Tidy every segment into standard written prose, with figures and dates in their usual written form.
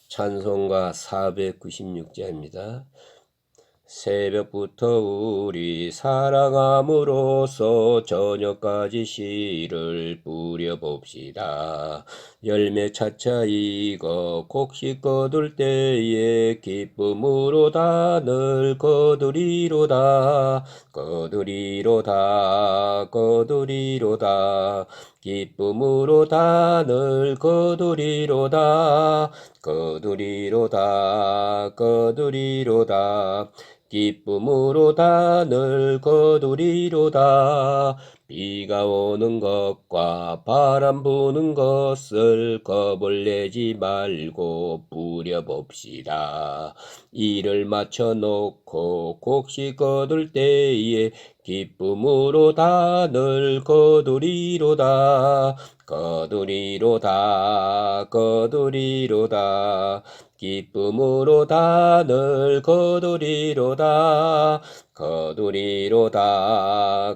찬송가 496자입니다. 새벽부터 우리 사랑함으로써 저녁까지 씨를 뿌려봅시다. 열매 차차 익어 곡식 거둘 때에 기쁨으로 단을 거두리로다. 거두리로다. 거두리로다. 기쁨으로 단을 거두리로다. 거두리로다. 거두리로다. 기쁨으로 단을 거두리로다. 비가 오는 것과 바람 부는 것을 겁을 내지 말고 뿌려봅시다. 이를 맞춰놓고 곡식 거둘 때에 기쁨으로 단을 거두리로다. 거두리로다. 거두리로다. 기쁨으로 단을 거두리로다. 거두리로다.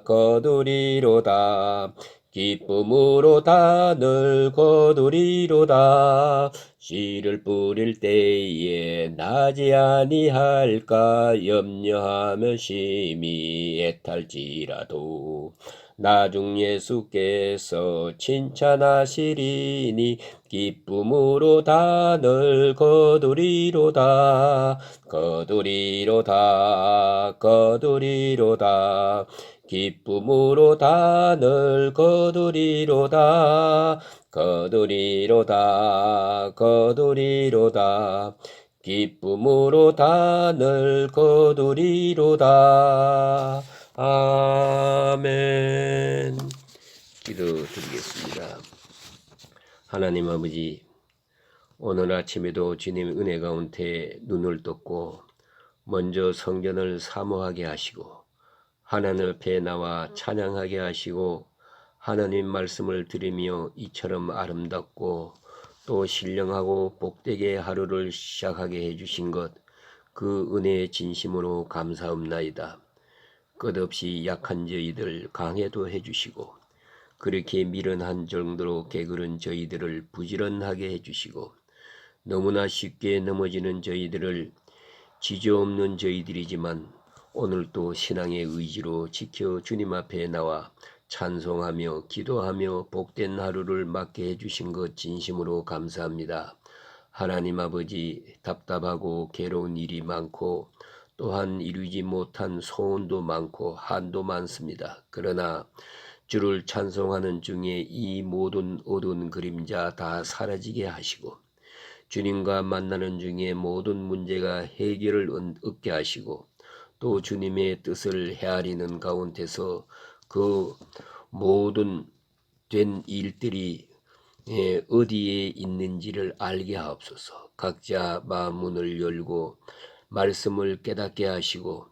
거두리로다. 기쁨으로 단을 거두리로다. 씨를 뿌릴 때에 나지 아니할까 염려하며 심히 애탈지라도 나중 예수께서 칭찬하시리니 기쁨으로 단을 거두리로다. 거두리로다. 거두리로다. 기쁨으로 단을 거두리로다. 거두리로다. 거두리로다. 기쁨으로 단을 거두리로다. 아멘. 기도드리겠습니다. 하나님 아버지, 오늘 아침에도 주님 은혜 가운데 눈을 떴고 먼저 성전을 사모하게 하시고 하나님 앞에 나와 찬양하게 하시고 하나님 말씀을 들으며 이처럼 아름답고 또 신령하고 복되게 하루를 시작하게 해주신 것, 그 은혜의 진심으로 감사합나이다. 끝없이 약한 저희들 강해도 해주시고 그렇게 미련한 정도로 게으른 저희들을 부지런하게 해주시고 너무나 쉽게 넘어지는 저희들을 지저없는 저희들이지만 오늘 또 신앙의 의지로 지켜 주님 앞에 나와 찬송하며 기도하며 복된 하루를 맞게 해주신 것 진심으로 감사합니다. 하나님 아버지, 답답하고 괴로운 일이 많고 또한 이루지 못한 소원도 많고 한도 많습니다. 그러나 주를 찬송하는 중에 이 모든 어두운 그림자 다 사라지게 하시고 주님과 만나는 중에 모든 문제가 해결을 얻게 하시고 또 주님의 뜻을 헤아리는 가운데서 그 모든 된 일들이 어디에 있는지를 알게 하옵소서. 각자 마음 문을 열고 말씀을 깨닫게 하시고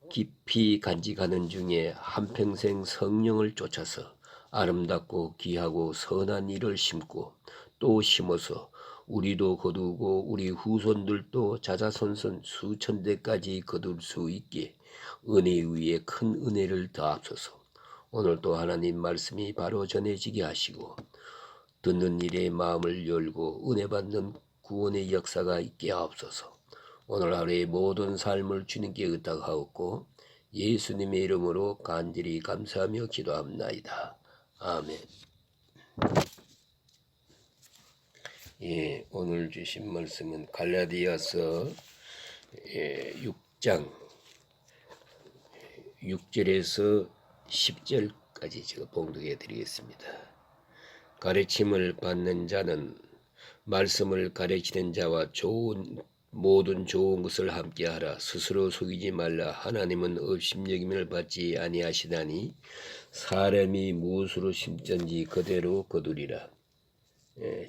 깊이 간직하는 중에 한평생 성령을 쫓아서 아름답고 귀하고 선한 일을 심고 또 심어서 우리도 거두고 우리 후손들도 자자손손 수천 대까지 거둘 수 있게 은혜 위에 큰 은혜를 더하소서. 오늘도 하나님 말씀이 바로 전해지게 하시고 듣는 일에 마음을 열고 은혜 받는 구원의 역사가 있게 하옵소서. 오늘 하루의 모든 삶을 주님께 의탁하옵고 예수님의 이름으로 간절히 감사하며 기도합나이다. 아멘. 오늘 주신 말씀은 갈라디아서 6장 6절에서 10절까지 제가 봉독해 드리겠습니다. 가르침을 받는 자는 말씀을 가르치는 자와 모든 좋은 것을 함께하라. 스스로 속이지 말라. 하나님은 업신여김을 받지 아니하시나니 사람이 무엇으로 심든지 그대로 거두리라.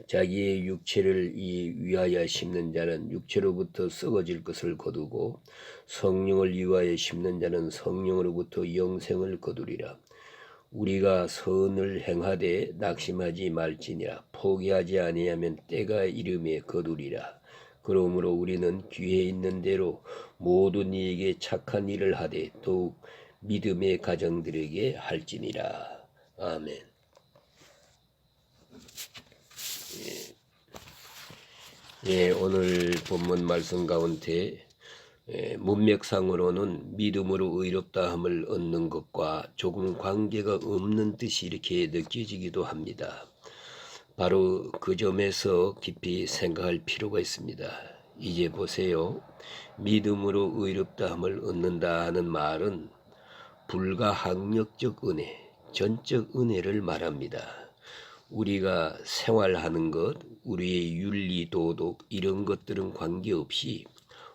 자기의 육체를 위하여 심는 자는 육체로부터 썩어질 것을 거두고 성령을 위하여 심는 자는 성령으로부터 영생을 거두리라. 우리가 선을 행하되 낙심하지 말지니라. 포기하지 아니하면 때가 이름에 거두리라. 그러므로 우리는 귀에 있는 대로 모든 이에게 착한 일을 하되 더욱 믿음의 가정들에게 할지니라. 아멘. 예, 오늘 본문 말씀 가운데 문맥상으로는 믿음으로 의롭다함을 얻는 것과 조금 관계가 없는 듯이 이렇게 느껴지기도 합니다. 바로 그 점에서 깊이 생각할 필요가 있습니다. 이제 보세요. 믿음으로 의롭다함을 얻는다는 말은 불가항력적 은혜, 전적 은혜를 말합니다. 우리가 생활하는 것, 우리의 윤리, 도덕 이런 것들은 관계없이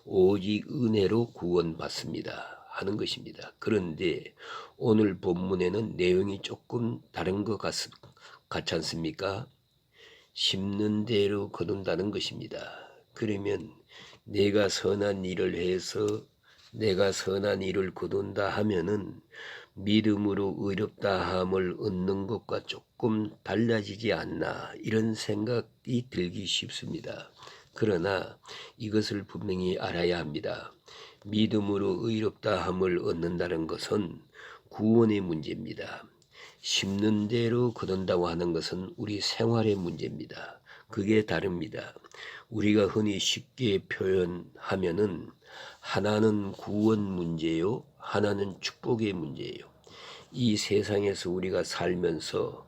오직 은혜로 구원받습니다 하는 것입니다. 그런데 오늘 본문에는 내용이 조금 다른 것 같지 않습니까? 심는 대로 거둔다는 것입니다. 그러면 내가 선한 일을 해서 내가 선한 일을 거둔다 하면은 믿음으로 의롭다함을 얻는 것과 조금 달라지지 않나 이런 생각이 들기 쉽습니다. 그러나 이것을 분명히 알아야 합니다. 믿음으로 의롭다함을 얻는다는 것은 구원의 문제입니다. 심는 대로 거둔다고 하는 것은 우리 생활의 문제입니다. 그게 다릅니다. 우리가 흔히 쉽게 표현하면은 하나는 구원 문제요, 하나는 축복의 문제예요. 이 세상에서 우리가 살면서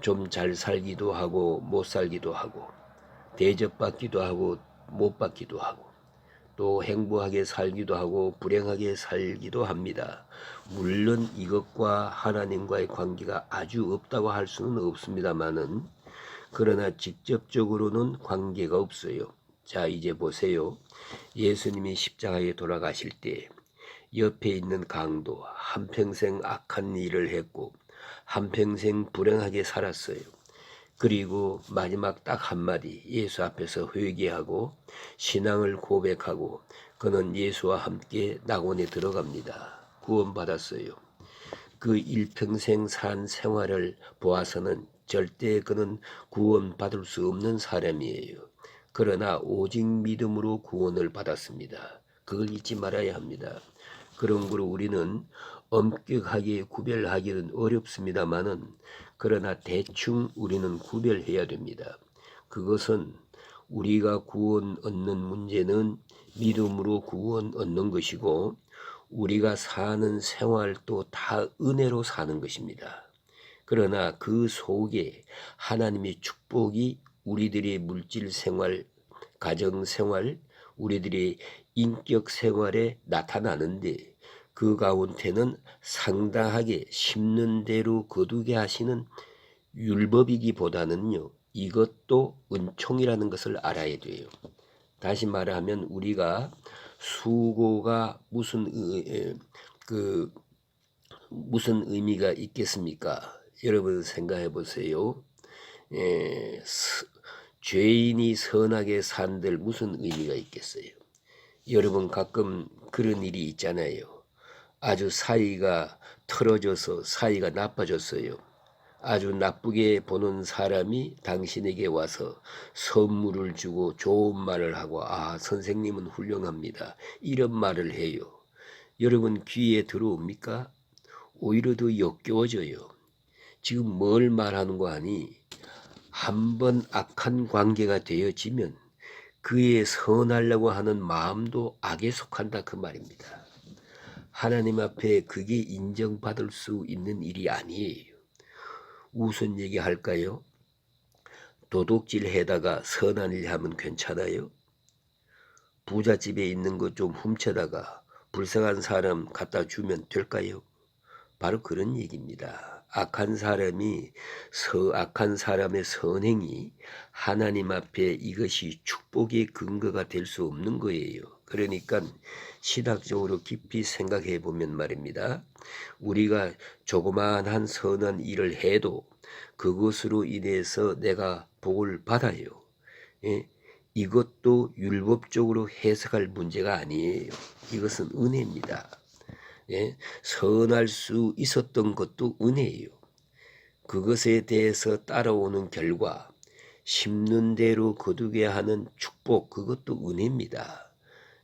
좀 잘 살기도 하고 못 살기도 하고 대접받기도 하고 못 받기도 하고 또 행복하게 살기도 하고 불행하게 살기도 합니다. 물론 이것과 하나님과의 관계가 아주 없다고 할 수는 없습니다만은 그러나 직접적으로는 관계가 없어요. 자, 이제 보세요. 예수님이 십자가에 돌아가실 때 옆에 있는 강도 한평생 악한 일을 했고 한평생 불행하게 살았어요. 그리고 마지막 딱 한마디 예수 앞에서 회개하고 신앙을 고백하고 그는 예수와 함께 낙원에 들어갑니다. 구원받았어요. 그 일평생 산 생활을 보아서는 절대 그는 구원받을 수 없는 사람이에요. 그러나 오직 믿음으로 구원을 받았습니다. 그걸 잊지 말아야 합니다. 그런 거로 우리는 엄격하게 구별하기는 어렵습니다만은 그러나 대충 우리는 구별해야 됩니다. 그것은 우리가 구원 얻는 문제는 믿음으로 구원 얻는 것이고 우리가 사는 생활도 다 은혜로 사는 것입니다. 그러나 그 속에 하나님의 축복이 우리들의 물질 생활, 가정 생활, 우리들의 인격 생활에 나타나는데 그 가운데는 상당하게 심는 대로 거두게 하시는 율법이기보다는요. 이것도 은총이라는 것을 알아야 돼요. 다시 말하면 우리가 수고가 무슨 의미가 있겠습니까? 여러분 생각해 보세요. 죄인이 선하게 산들 무슨 의미가 있겠어요? 여러분 가끔 그런 일이 있잖아요. 아주 사이가 틀어져서 사이가 나빠졌어요. 아주 나쁘게 보는 사람이 당신에게 와서 선물을 주고 좋은 말을 하고 선생님은 훌륭합니다. 이런 말을 해요. 여러분 귀에 들어옵니까? 오히려 더 역겨워져요. 지금 뭘 말하는 거 아니? 한번 악한 관계가 되어지면 그의 선하려고 하는 마음도 악에 속한다 그 말입니다. 하나님 앞에 그게 인정받을 수 있는 일이 아니에요. 우선 얘기할까요? 도둑질 해다가 선한 일 하면 괜찮아요? 부잣집에 있는 것 좀 훔쳐다가 불쌍한 사람 갖다 주면 될까요? 바로 그런 얘기입니다. 악한 사람의 선행이 하나님 앞에 이것이 축복의 근거가 될 수 없는 거예요. 그러니까 신학적으로 깊이 생각해 보면 말입니다. 우리가 조그마한 선한 일을 해도 그것으로 인해서 내가 복을 받아요. 예? 이것도 율법적으로 해석할 문제가 아니에요. 이것은 은혜입니다. 예? 선할 수 있었던 것도 은혜예요. 그것에 대해서 따라오는 결과 심는 대로 거두게 하는 축복 그것도 은혜입니다.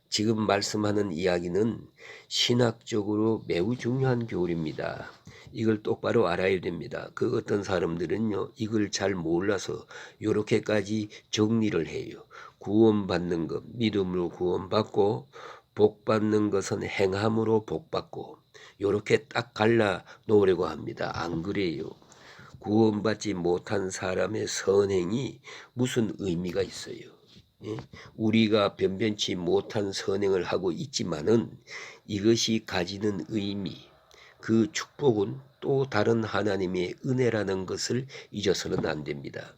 지금 말씀하는 이야기는 신학적으로 매우 중요한 교리입니다. 이걸 똑바로 알아야 됩니다. 그 어떤 사람들은요, 이걸 잘 몰라서 이렇게까지 정리를 해요. 구원받는 것, 믿음으로 구원받고, 복 받는 것은 행함으로 복 받고, 요렇게 딱 갈라 놓으려고 합니다. 안 그래요. 구원받지 못한 사람의 선행이 무슨 의미가 있어요? 예? 우리가 변변치 못한 선행을 하고 있지만은 이것이 가지는 의미, 그 축복은 또 다른 하나님의 은혜라는 것을 잊어서는 안 됩니다.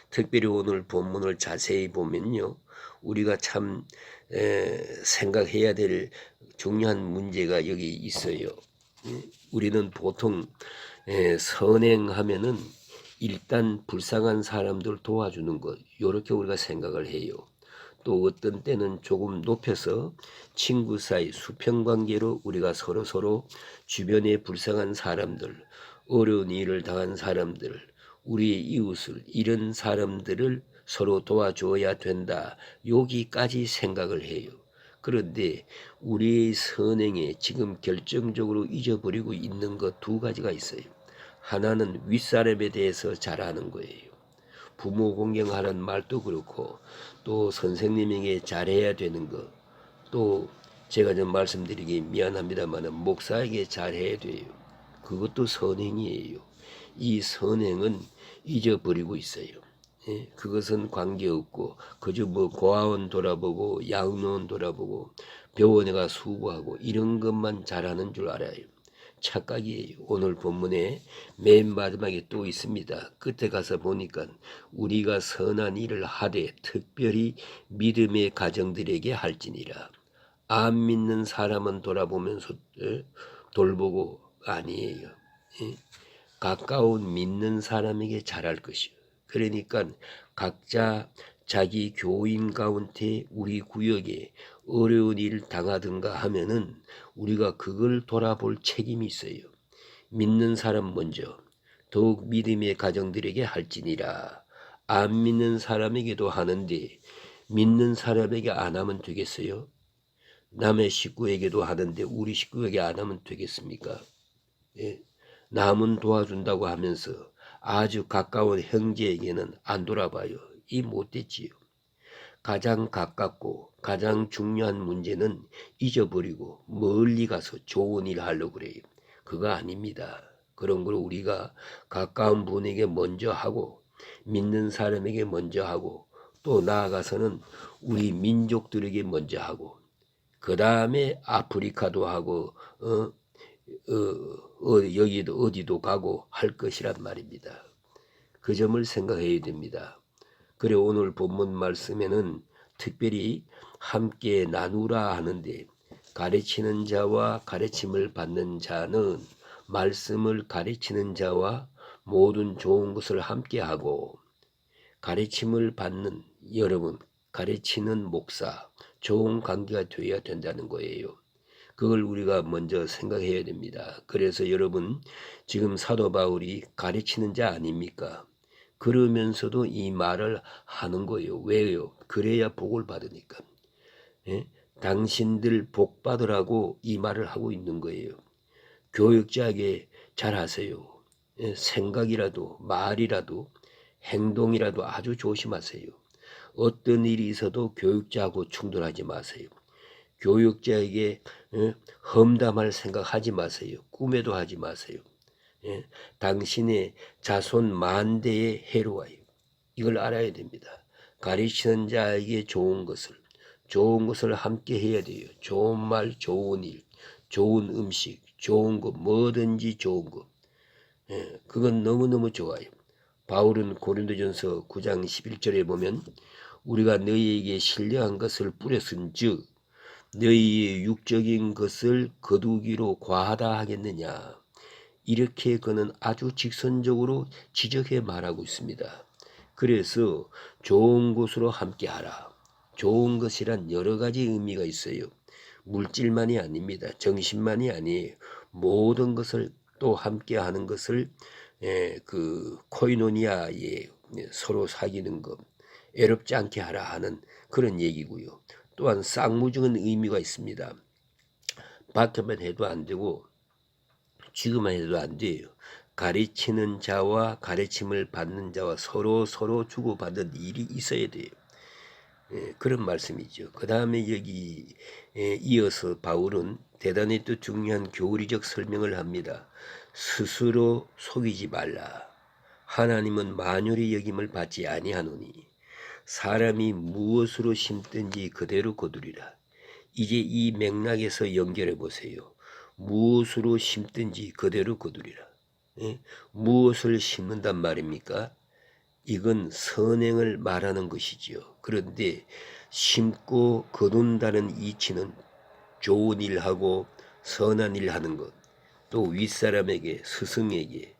특별히 오늘 본문을 자세히 보면요, 우리가 참 생각해야 될 중요한 문제가 여기 있어요. 우리는 보통 선행하면은 일단 불쌍한 사람들 도와주는 것, 이렇게 우리가 생각을 해요. 또 어떤 때는 조금 높여서 친구 사이 수평관계로 우리가 서로 주변에 불쌍한 사람들, 어려운 일을 당한 사람들, 우리의 이웃을, 이런 사람들을 서로 도와줘야 된다, 여기까지 생각을 해요. 그런데 우리의 선행에 지금 결정적으로 잊어버리고 있는 것 두 가지가 있어요. 하나는 윗사람에 대해서 잘 아는 거예요. 부모 공경하는 말도 그렇고, 또 선생님에게 잘해야 되는 것, 또 제가 좀 말씀드리기 미안합니다만 목사에게 잘해야 돼요. 그것도 선행이에요. 이 선행은 잊어버리고 있어요. 예, 그것은 관계없고 그저 뭐 고아원 돌아보고 양로원 돌아보고 병원에 가 수고하고 이런 것만 잘하는 줄 알아요. 착각이에요. 오늘 본문에 맨 마지막에 또 있습니다. 끝에 가서 보니까 우리가 선한 일을 하되 특별히 믿음의 가정들에게 할지니라. 안 믿는 사람은 돌아보면서 돌보고 아니에요. 예? 가까운 믿는 사람에게 잘할 것이요. 그러니까 각자 자기 교인 가운데 우리 구역에 어려운 일 당하든가 하면은 우리가 그걸 돌아볼 책임이 있어요. 믿는 사람 먼저, 더욱 믿음의 가정들에게 할지니라. 안 믿는 사람에게도 하는데 믿는 사람에게 안 하면 되겠어요? 남의 식구에게도 하는데 우리 식구에게 안 하면 되겠습니까? 예? 남은 도와준다고 하면서 아주 가까운 형제에게는 안 돌아봐요. 이 못됐지요. 가장 가깝고 가장 중요한 문제는 잊어버리고 멀리 가서 좋은 일 하려고 그래요. 그거 아닙니다. 그런 걸 우리가 가까운 분에게 먼저 하고 믿는 사람에게 먼저 하고 또 나아가서는 우리 민족들에게 먼저 하고 그 다음에 아프리카도 하고 여기도 어디도 가고 할 것이란 말입니다. 그 점을 생각해야 됩니다. 그래 오늘 본문 말씀에는 특별히 함께 나누라 하는데 가르치는 자와 가르침을 받는 자는 말씀을 가르치는 자와 모든 좋은 것을 함께 하고 가르침을 받는 여러분, 가르치는 목사, 좋은 관계가 되어야 된다는 거예요. 그걸 우리가 먼저 생각해야 됩니다. 그래서 여러분 지금 사도 바울이 가르치는 자 아닙니까? 그러면서도 이 말을 하는 거예요. 왜요? 그래야 복을 받으니까. 예? 당신들 복 받으라고 이 말을 하고 있는 거예요. 교육자에게 잘하세요. 예? 생각이라도 말이라도 행동이라도 아주 조심하세요. 어떤 일이 있어도 교육자하고 충돌하지 마세요. 교육자에게 험담할 생각하지 마세요. 꿈에도 하지 마세요. 예, 당신의 자손 만대에 해로워요. 이걸 알아야 됩니다. 가르치는 자에게 좋은 것을 함께 해야 돼요. 좋은 말, 좋은 일, 좋은 음식, 좋은 것, 뭐든지 좋은 것. 예, 그건 너무너무 좋아요. 바울은 고린도전서 9장 11절에 보면 우리가 너희에게 신령한 것을 뿌렸은즉 너희의 육적인 것을 거두기로 과하다 하겠느냐. 이렇게 그는 아주 직선적으로 지적해 말하고 있습니다. 그래서 좋은 것으로 함께하라. 좋은 것이란 여러 가지 의미가 있어요. 물질만이 아닙니다. 정신만이 아니에요. 모든 것을 또 함께하는 것을 그 코이노니아에 서로 사귀는 것, 애롭지 않게 하라 하는 그런 얘기고요. 또한 쌍무적인 의미가 있습니다. 밖에만 해도 안 되고 지금만 해도 안 돼요. 가르치는 자와 가르침을 받는 자와 서로 주고받는 일이 있어야 돼요. 그런 말씀이죠. 그 다음에 여기 이어서 바울은 대단히 또 중요한 교리적 설명을 합니다. 스스로 속이지 말라. 하나님은 만유리 여김을 받지 아니하노니 사람이 무엇으로 심든지 그대로 거두리라. 이제 이 맥락에서 연결해 보세요. 무엇으로 심든지 그대로 거두리라. 무엇을 심는단 말입니까? 이건 선행을 말하는 것이지요. 그런데 심고 거둔다는 이치는 좋은 일하고 선한 일 하는 것, 또 윗사람에게, 스승에게,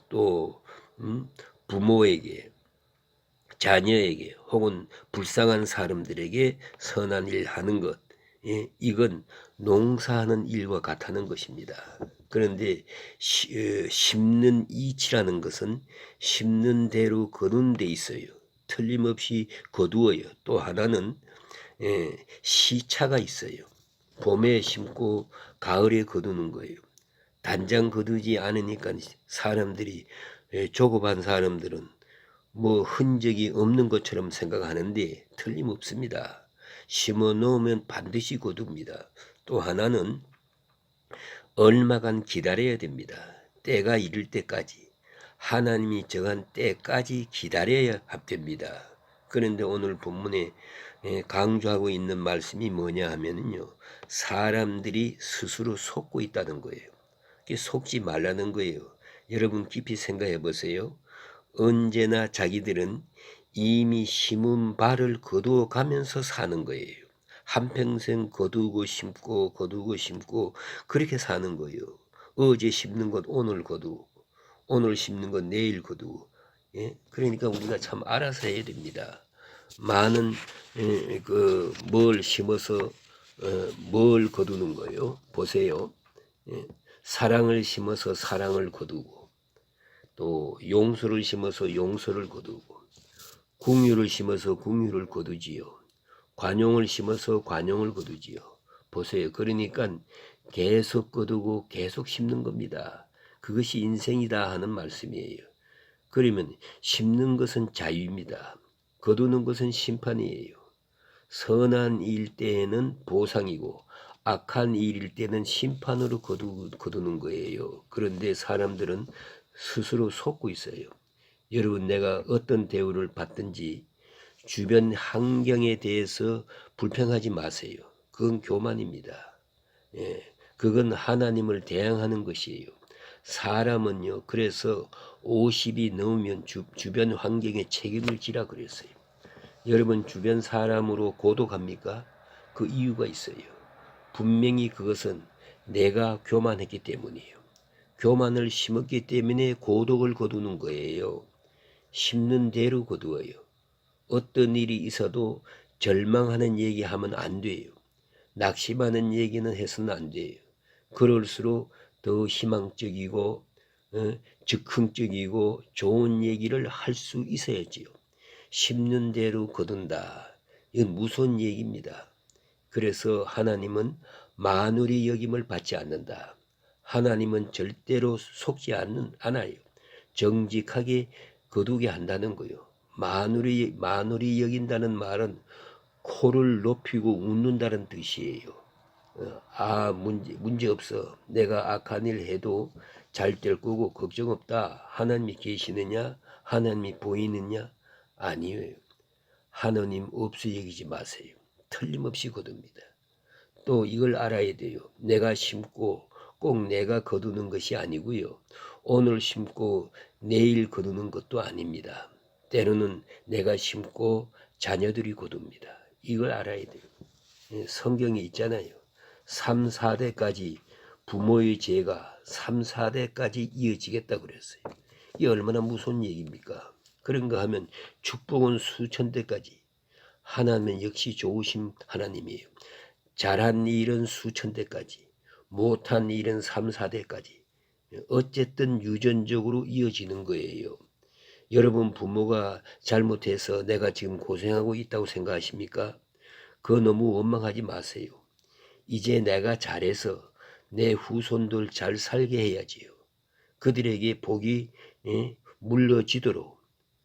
또 부모에게, 자녀에게 혹은 불쌍한 사람들에게 선한 일 하는 것, 이건 농사하는 일과 같다는 것입니다. 그런데 심는 이치라는 것은 심는 대로 거둔 데 있어요. 틀림없이 거두어요. 또 하나는 시차가 있어요. 봄에 심고 가을에 거두는 거예요. 단장 거두지 않으니까 사람들이, 조급한 사람들은 뭐 흔적이 없는 것처럼 생각하는데 틀림없습니다. 심어 놓으면 반드시 거둡니다. 또 하나는 얼마간 기다려야 됩니다. 때가 이를 때까지, 하나님이 정한 때까지 기다려야 합니다. 그런데 오늘 본문에 강조하고 있는 말씀이 뭐냐 하면요, 사람들이 스스로 속고 있다는 거예요. 속지 말라는 거예요. 여러분 깊이 생각해 보세요. 언제나 자기들은 이미 심은 바를 거두어 가면서 사는 거예요. 한평생 거두고 심고 거두고 심고 그렇게 사는 거예요. 어제 심는 것 오늘 거두고, 오늘 심는 것 내일 거두고. 그러니까 우리가 참 알아서 해야 됩니다. 많은 뭘 심어서 뭘 거두는 거예요. 보세요. 사랑을 심어서 사랑을 거두고, 또 용서를 심어서 용서를 거두고, 긍휼을 심어서 긍휼을 거두지요. 관용을 심어서 관용을 거두지요. 보세요. 그러니까 계속 거두고 계속 심는 겁니다. 그것이 인생이다 하는 말씀이에요. 그러면 심는 것은 자유입니다. 거두는 것은 심판이에요. 선한 일 때에는 보상이고 악한 일일 때는 심판으로 거두는 거예요. 그런데 사람들은 스스로 속고 있어요. 여러분, 내가 어떤 대우를 받든지 주변 환경에 대해서 불평하지 마세요. 그건 교만입니다. 그건 하나님을 대항하는 것이에요. 사람은요, 그래서 50이 넘으면 주변 환경에 책임을 지라 그랬어요. 여러분, 주변 사람으로 고독합니까? 그 이유가 있어요. 분명히 그것은 내가 교만했기 때문이에요. 교만을 심었기 때문에 고독을 거두는 거예요. 심는 대로 거두어요. 어떤 일이 있어도 절망하는 얘기하면 안 돼요. 낙심하는 얘기는 해서는 안 돼요. 그럴수록 더 희망적이고 즉흥적이고 좋은 얘기를 할 수 있어야지요. 심는 대로 거둔다. 이건 무서운 얘기입니다. 그래서 하나님은 만우리 여김을 받지 않는다. 하나님은 절대로 속지 않아요. 정직하게 거두게 한다는 거요. 만우리 여긴다는 말은 코를 높이고 웃는다는 뜻이에요. 문제 없어. 내가 악한 일 해도 잘 될 거고 걱정 없다. 하나님이 계시느냐? 하나님이 보이느냐? 아니에요. 하나님 없이 여기지 마세요. 틀림없이 거둡니다. 또 이걸 알아야 돼요. 내가 심고 꼭 내가 거두는 것이 아니고요. 오늘 심고 내일 거두는 것도 아닙니다. 때로는 내가 심고 자녀들이 거둡니다. 이걸 알아야 돼요. 성경에 있잖아요. 3, 4대까지 부모의 죄가 3, 4대까지 이어지겠다 그랬어요. 이게 얼마나 무서운 얘기입니까? 그런가 하면 축복은 수천 대까지. 하나님은 역시 좋으신 하나님이에요. 잘한 일은 수천 대까지, 못한 일은 3, 4대까지. 어쨌든 유전적으로 이어지는 거예요. 여러분, 부모가 잘못해서 내가 지금 고생하고 있다고 생각하십니까? 그거 너무 원망하지 마세요. 이제 내가 잘해서 내 후손들 잘 살게 해야지요. 그들에게 복이 물려지도록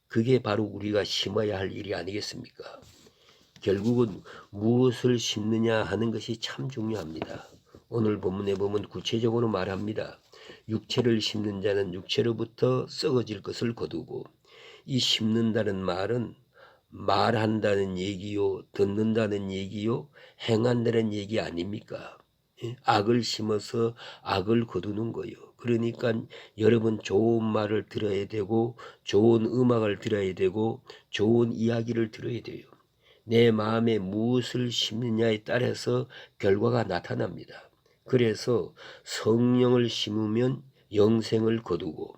그게 바로 우리가 심어야 할 일이 아니겠습니까? 결국은 무엇을 심느냐 하는 것이 참 중요합니다. 오늘 본문에 보면 구체적으로 말합니다. 육체를 심는 자는 육체로부터 썩어질 것을 거두고, 이 심는다는 말은 말한다는 얘기요, 듣는다는 얘기요, 행한다는 얘기 아닙니까? 악을 심어서 악을 거두는 거요. 그러니까 여러분 좋은 말을 들어야 되고, 좋은 음악을 들어야 되고, 좋은 이야기를 들어야 돼요. 내 마음에 무엇을 심느냐에 따라서 결과가 나타납니다. 그래서 성령을 심으면 영생을 거두고,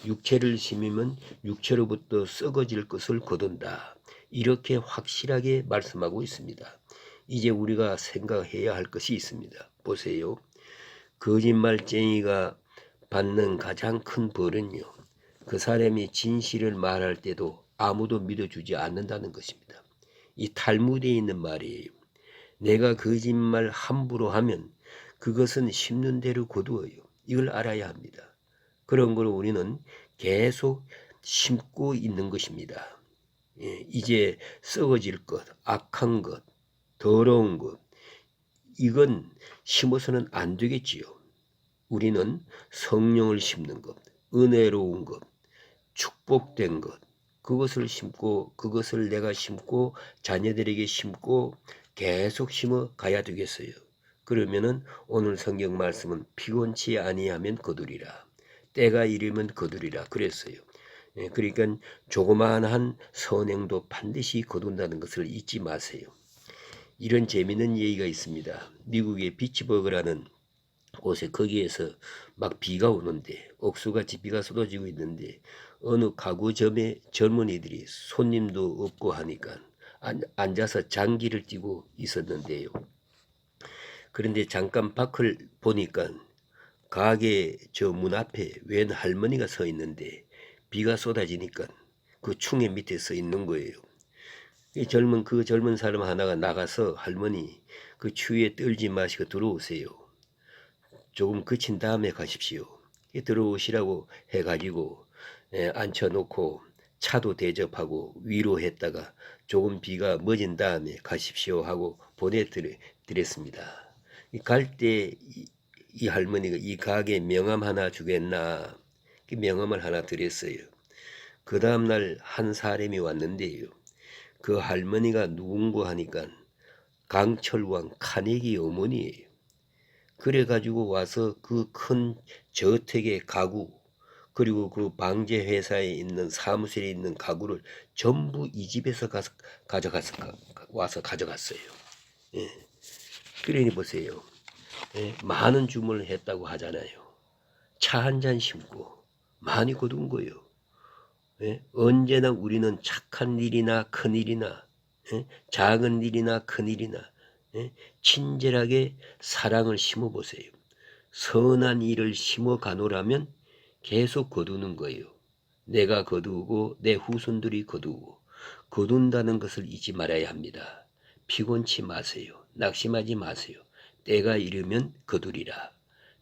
육체를 심으면 육체로부터 썩어질 것을 거둔다. 이렇게 확실하게 말씀하고 있습니다. 이제 우리가 생각해야 할 것이 있습니다. 보세요. 거짓말쟁이가 받는 가장 큰 벌은요, 그 사람이 진실을 말할 때도 아무도 믿어주지 않는다는 것입니다. 이 탈무드에 있는 말이에요. 내가 거짓말 함부로 하면 그것은 심는 대로 거두어요. 이걸 알아야 합니다. 그런 걸 우리는 계속 심고 있는 것입니다. 이제 썩어질 것, 악한 것, 더러운 것, 이건 심어서는 안 되겠지요. 우리는 성령을 심는 것, 은혜로운 것, 축복된 것, 그것을 심고, 그것을 내가 심고 자녀들에게 심고 계속 심어 가야 되겠어요. 그러면은 오늘 성경 말씀은 피곤치 아니하면 거두리라, 때가 이르면 거두리라 그랬어요. 그러니까 조그마한 선행도 반드시 거둔다는 것을 잊지 마세요. 이런 재미있는 얘기가 있습니다. 미국의 비치버그라는 곳에, 거기에서 막 비가 오는데, 억수같이 비가 쏟아지고 있는데, 어느 가구점에 젊은이들이 손님도 없고 하니까 앉아서 장기를 띄고 있었는데요. 그런데 잠깐 밖을 보니까 가게 저 문 앞에 웬 할머니가 서 있는데, 비가 쏟아지니까 그 충에 밑에 서 있는 거예요. 그 젊은 사람 하나가 나가서, 할머니 그 추위에 떨지 마시고 들어오세요. 조금 그친 다음에 가십시오. 들어오시라고 해가지고 앉혀놓고 차도 대접하고 위로했다가 조금 비가 멎은 다음에 가십시오 하고 보내드렸습니다. 갈 때 이 할머니가 이 가게 명함 하나 주겠나, 그 명함을 하나 드렸어요. 그 다음날 한 사람이 왔는데요, 그 할머니가 누군고 하니까 강철왕 카네기 어머니예요. 그래가지고 와서 그 큰 저택의 가구, 그리고 그 방제 회사에 있는 사무실에 있는 가구를 전부 이 집에서 와서 가져갔어요. 그러니 보세요. 많은 주문을 했다고 하잖아요. 차 한 잔 심고 많이 거둔 거예요. 언제나 우리는 착한 일이나 큰 일이나, 작은 일이나 큰 일이나, 친절하게 사랑을 심어보세요. 선한 일을 심어 가노라면 계속 거두는 거예요. 내가 거두고 내 후손들이 거두고, 거둔다는 것을 잊지 말아야 합니다. 피곤치 마세요. 낙심하지 마세요. 때가 이르면 거두리라.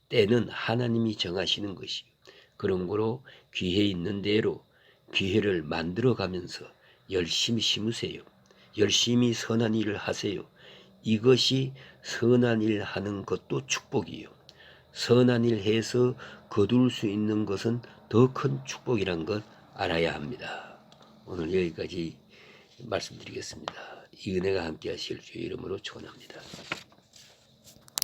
때는 하나님이 정하시는 것이요. 그런 거로 기회 있는 대로 기회를 만들어 가면서 열심히 심으세요. 열심히 선한 일을 하세요. 이것이 선한 일 하는 것도 축복이요. 선한 일 해서 거둘 수 있는 것은 더 큰 축복이란 걸 알아야 합니다. 오늘 여기까지 말씀드리겠습니다. 이 은혜가 함께 하실 주의 이름으로 축원합니다.